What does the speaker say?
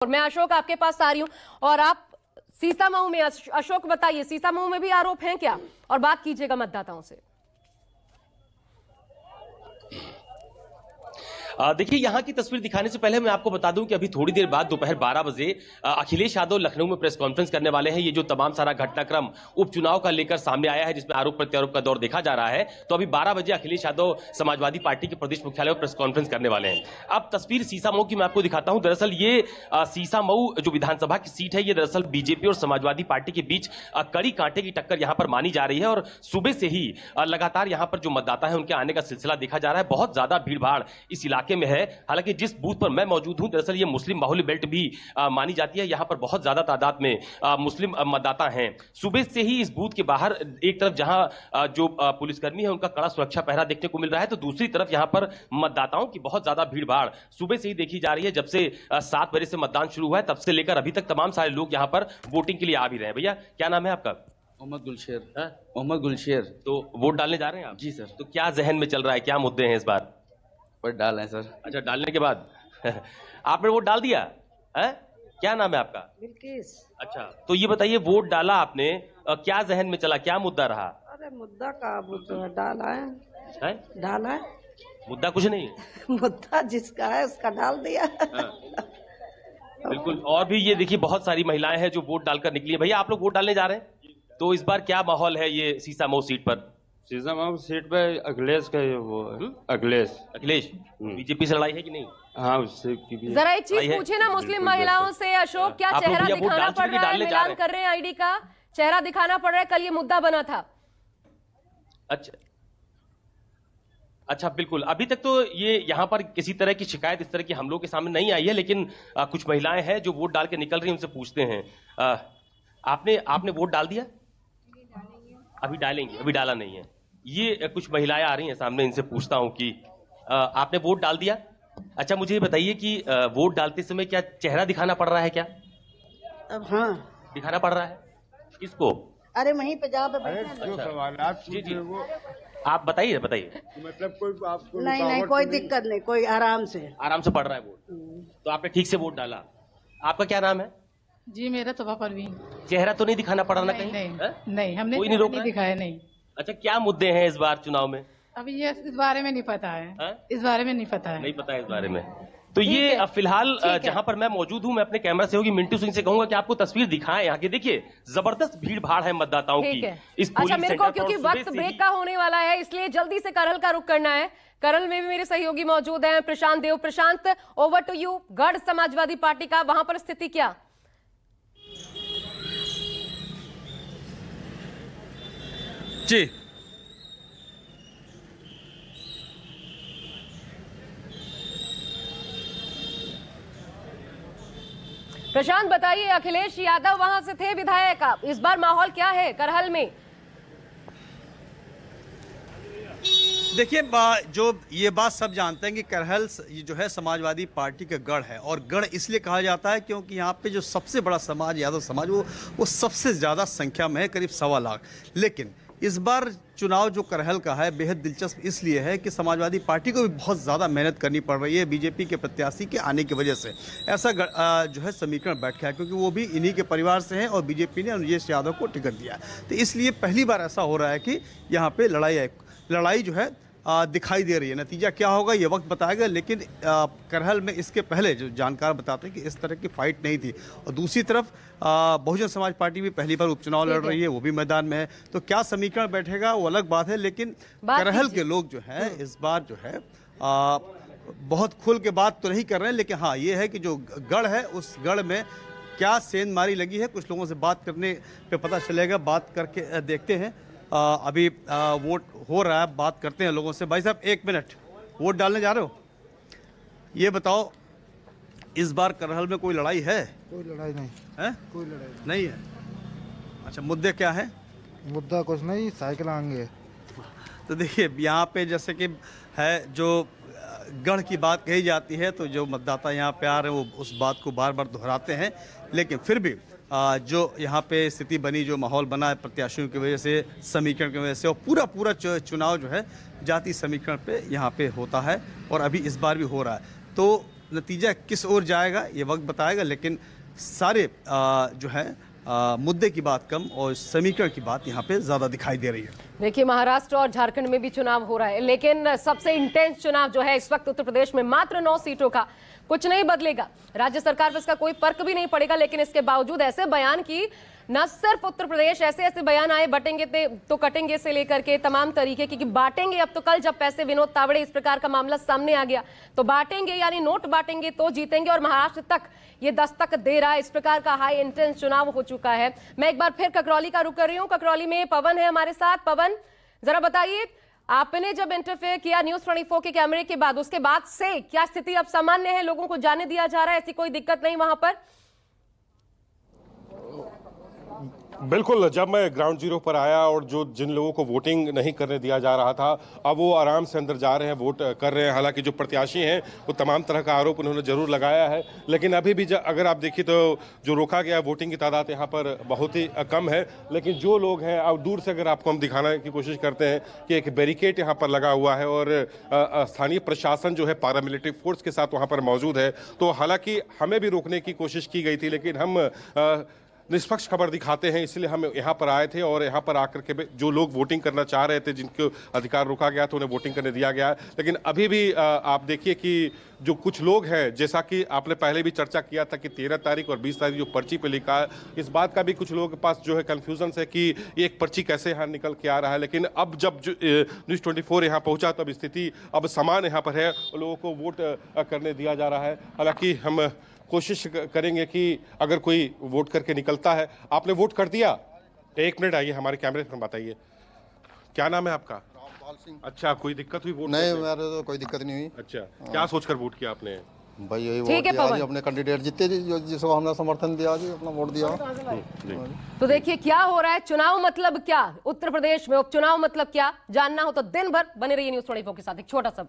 और मैं अशोक आपके पास आ रही हूं और आप सीसामऊ में, अशोक बताइए सीसामऊ में भी आरोप हैं क्या, और बात कीजिएगा मतदाताओं से। देखिए, यहाँ की तस्वीर दिखाने से पहले मैं आपको बता दूं कि अभी थोड़ी देर बाद दोपहर 12 बजे अखिलेश यादव लखनऊ में प्रेस कॉन्फ्रेंस करने वाले हैं। ये जो तमाम सारा घटनाक्रम उपचुनाव का लेकर सामने आया है, जिसमें आरोप प्रत्यारोप का दौर देखा जा रहा है, तो अभी 12 बजे अखिलेश यादव समाजवादी पार्टी के प्रदेश मुख्यालय में प्रेस कॉन्फ्रेंस करने वाले हैं। अब तस्वीर सीसामऊ की मैं आपको दिखाता हूं। दरअसल ये सीसामऊ जो विधानसभा की सीट है, ये दरअसल बीजेपी और समाजवादी पार्टी के बीच कड़ी कांटे की टक्कर यहाँ पर मानी जा रही है। और सुबह से ही लगातार यहाँ पर जो मतदाता है उनके आने का सिलसिला देखा जा रहा है। बहुत ज्यादा भीड़ भाड़ इस इलाके में है। हालांकि जिस बूथ पर मैं मौजूद हूं, दरअसल ये मुस्लिम बाहुल्य बेल्ट भी मानी जाती है। यहां पर बहुत ज्यादा तादाद में मुस्लिम मतदाता हैं। सुबह से ही इस बूथ के बाहर एक तरफ जहां जो पुलिसकर्मी है उनका कड़ा सुरक्षा पहरा देखने को मिल रहा है, तो दूसरी तरफ यहां पर मतदाताओं की बहुत ज्यादा भीड़ भाड़ सुबह से ही देखी जा रही है। जब से 7 बजे से मतदान शुरू हुआ है, तब से लेकर अभी तक तमाम सारे लोग यहां पर वोटिंग के लिए आ भी रहे हैं। भैया, क्या नाम है आपका? मोहम्मद गुलशेर। मोहम्मद गुलशेर। तो वोट डालने जा रहे हैं आप? जी सर। तो क्या जहन में चल रहा है, क्या मुद्दे हैं इस बार? वोट डाल है सर। अच्छा, डालने के बाद आपने वोट डाल दिया है? क्या नाम है आपका? बिल्किस। अच्छा, तो ये बताइए, वोट डाला आपने, क्या जहन में चला, क्या मुद्दा रहा? अरे मुद्दा का मुद्दा डाला है? डाला है, मुद्दा कुछ नहीं है। मुद्दा जिसका है उसका डाल दिया। हाँ। बिल्कुल। और भी ये देखिए, बहुत सारी महिलाएं हैं जो वोट डालकर निकली है। भैया, आप लोग वोट डालने जा रहे हैं, तो इस बार क्या माहौल है ये सीसामऊ सीट पर? सीसामऊ सीट पे अखिलेश का वो अखिलेश बीजेपी से लड़ाई है कि नहीं? हाँ, उससे जरा एक चीज पूछे ना मुस्लिम महिलाओं से, अशोक, क्या आप लोग चेहरा भैया वोट दिखाना डाल पड़ चुके रहा है? डालने जा ऐलान रहे कर रहे हैं आईडी का, चेहरा दिखाना पड़ रहा है, कल ये मुद्दा बना था। अच्छा, बिल्कुल। अभी तक तो ये यहाँ पर किसी तरह की शिकायत इस तरह की हम लोग के सामने नहीं आई है, लेकिन कुछ महिलाएं हैं जो वोट डाल के निकल रही हैं, उनसे पूछते हैं। आपने वोट डाल दिया? अभी डालेंगे, अभी डाला नहीं है। ये कुछ महिलाएं आ रही हैं सामने, इनसे पूछता हूं कि आपने वोट डाल दिया? अच्छा, मुझे ये बताइए कि वोट डालते समय क्या चेहरा दिखाना पड़ रहा है क्या? अब हाँ, दिखाना पड़ रहा है। किसको? अरे वहीं पे जाओ पे बैठना। जो सवालात जी जी, वो आप बताइए बताइए। मतलब कोई आपको नहीं नहीं, कोई दिक्कत नहीं, कोई आराम से पड़ रहा है वोट, तो आपने ठीक से वोट डाला। आपका क्या नाम है? जी, मेरा तो परवीन। चेहरा तो नहीं दिखाना पड़ रहा ना कहीं? नहीं, हमने कोई नहीं दिखाया नहीं। अच्छा, क्या मुद्दे हैं इस बार चुनाव में? अभी ये इस बारे में नहीं पता है। इस बारे में नहीं पता है। नहीं पता है इस बारे में। तो ये फिलहाल जहां पर मैं मौजूद हूं, मैं अपने कैमरा से होगी मिंटू सिंह से कहूंगा कि आपको तस्वीर दिखाएं यहाँ की। देखिए, जबरदस्त भीड़ भाड़ है मतदाताओं की इस अच्छा, मेरे को क्योंकि वक्त ब्रेक का होने वाला है, इसलिए जल्दी से करहल का रुख करना है। करहल में भी मेरे सहयोगी मौजूद हैं, प्रशांत देव। प्रशांत, ओवर टू यू। गढ़ समाजवादी पार्टी का वहां पर स्थिति क्या? जी, प्रशांत बताइए, अखिलेश यादव वहां से थे विधायक, आप इस बार माहौल क्या है करहल में? देखिए, जो ये बात सब जानते हैं कि करहल जो है समाजवादी पार्टी का गढ़ है, और गढ़ इसलिए कहा जाता है क्योंकि यहाँ पे जो सबसे बड़ा समाज यादव समाज वो सबसे ज़्यादा संख्या में है, करीब 1.25 लाख। लेकिन इस बार चुनाव जो करहल का है बेहद दिलचस्प इसलिए है कि समाजवादी पार्टी को भी बहुत ज़्यादा मेहनत करनी पड़ रही है बीजेपी के प्रत्याशी के आने की वजह से। ऐसा जो है समीकरण बैठ गया, क्योंकि वो भी इन्हीं के परिवार से हैं और बीजेपी ने अनुजेश यादव को टिकट दिया। तो इसलिए पहली बार ऐसा हो रहा है कि यहाँ पे लड़ाई जो है दिखाई दे रही है। नतीजा क्या होगा ये वक्त बताएगा, लेकिन करहल में इसके पहले जो जानकार बताते हैं कि इस तरह की फाइट नहीं थी। और दूसरी तरफ बहुजन समाज पार्टी भी पहली बार उपचुनाव लड़ रही है, वो भी मैदान में है। तो क्या समीकरण बैठेगा वो अलग बात है, लेकिन करहल के लोग जो है इस बार जो है बहुत खुल के बात तो नहीं कर रहे हैं। लेकिन हाँ, ये है कि जो गढ़ है उस गढ़ में क्या सेंधमारी लगी है, कुछ लोगों से बात करने पे पता चलेगा। बात करके देखते हैं। अभी वोट हो रहा है, बात करते हैं लोगों से। भाई साहब, 1 मिनट, वोट डालने जा रहे हो? ये बताओ, इस बार करहल में कोई लड़ाई है? कोई लड़ाई नहीं है? कोई लड़ाई नहीं है। अच्छा, मुद्दे क्या है? मुद्दा कुछ नहीं, साइकिल आएंगे। तो देखिए, यहाँ पे जैसे कि है जो गढ़ की बात कही जाती है, तो जो मतदाता यहाँ पे आ रहे हैं वो उस बात को बार बार दोहराते हैं। लेकिन फिर भी जो यहाँ पे स्थिति बनी, जो माहौल बना है प्रत्याशियों की वजह से, समीकरण की वजह से, और पूरा चुनाव जो है जाति समीकरण पे यहाँ पे होता है, और अभी इस बार भी हो रहा है। तो नतीजा किस ओर जाएगा ये वक्त बताएगा, लेकिन सारे जो है मुद्दे की बात कम और समीकरण की बात यहाँ पे ज्यादा दिखाई दे रही है। देखिए, महाराष्ट्र और झारखंड में भी चुनाव हो रहा है, लेकिन सबसे इंटेंस चुनाव जो है इस वक्त उत्तर प्रदेश में मात्र 9 सीटों का। कुछ नहीं बदलेगा, राज्य सरकार पर इसका कोई फर्क भी नहीं पड़ेगा, लेकिन इसके बावजूद ऐसे बयान की न सिर्फ उत्तर प्रदेश, ऐसे ऐसे बयान आए, बटेंगे तो कटेंगे से लेकर के तमाम तरीके की, कि बांटेंगे अब तो कल, जब पैसे विनोद तावड़े इस प्रकार का मामला सामने आ गया तो बांटेंगे, यानी नोट बांटेंगे तो जीतेंगे, और महाराष्ट्र तक ये दस्तक दे रहा है। इस प्रकार का हाई इंटेंस चुनाव हो चुका है। मैं एक बार फिर ककरौली का रुख कर रही हूँ। ककरौली में पवन है हमारे साथ। पवन, जरा बताइए, आपने जब इंटरफेयर किया न्यूज़ 24 के कैमरे के बाद, उसके बाद से क्या स्थिति अब सामान्य है? लोगों को जाने दिया जा रहा है, ऐसी कोई दिक्कत नहीं वहां पर? बिल्कुल, जब मैं ग्राउंड जीरो पर आया और जिन लोगों को वोटिंग नहीं करने दिया जा रहा था, अब वो आराम से अंदर जा रहे हैं, वोट कर रहे हैं। हालांकि जो प्रत्याशी हैं वो तमाम तरह का आरोप उन्होंने जरूर लगाया है, लेकिन अभी भी अगर आप देखिए तो जो रोका गया वोटिंग की तादाद यहाँ पर बहुत ही कम है। लेकिन जो लोग हैं, अब दूर से अगर आपको हम दिखाने की कोशिश करते हैं कि एक बैरिकेड यहाँ पर लगा हुआ है और स्थानीय प्रशासन जो है पैरामिलिट्री फोर्स के साथ वहाँ पर मौजूद है। तो हालांकि हमें भी रोकने की कोशिश की गई थी, लेकिन हम निष्पक्ष खबर दिखाते हैं, इसलिए हम यहाँ पर आए थे और यहाँ पर आकर के जो लोग वोटिंग करना चाह रहे थे, जिनको अधिकार रोका गया तो उन्हें वोटिंग करने दिया गया। लेकिन अभी भी आप देखिए कि जो कुछ लोग हैं, जैसा कि आपने पहले भी चर्चा किया था कि 13 तारीख और 20 तारीख जो पर्ची पे लिखा है, इस बात का भी कुछ लोगों के पास जो है कन्फ्यूजन है कि एक पर्ची कैसे यहाँ निकल के आ रहा है। लेकिन अब जब न्यूज़ 24 यहाँ पहुँचा तब स्थिति अब समान यहाँ पर है, लोगों को वोट करने दिया जा रहा है। हालांकि हम कोशिश करेंगे कि अगर कोई वोट करके निकलता है। आपने वोट कर दिया? 1 मिनट आइए हमारे कैमरे पर, बताइए क्या नाम है आपका? अच्छा, कोई दिक्कत हुई वोट? नहीं, मेरे तो कोई दिक्कत नहीं हुई। अच्छा, क्या सोचकर वोट किया आपने? भाई यही ठीक है वोट दिया पवन। जी, अपने कैंडिडेट जितने जिसको हमने समर्थन दिया जी, अपना वोट दिया। तो देखिए क्या हो रहा है। चुनाव मतलब क्या उत्तर प्रदेश में, उपचुनाव मतलब क्या, जानना हो तो दिन भर बने रहिए न्यूज़ 24 के साथ। एक छोटा सा ब्रेक।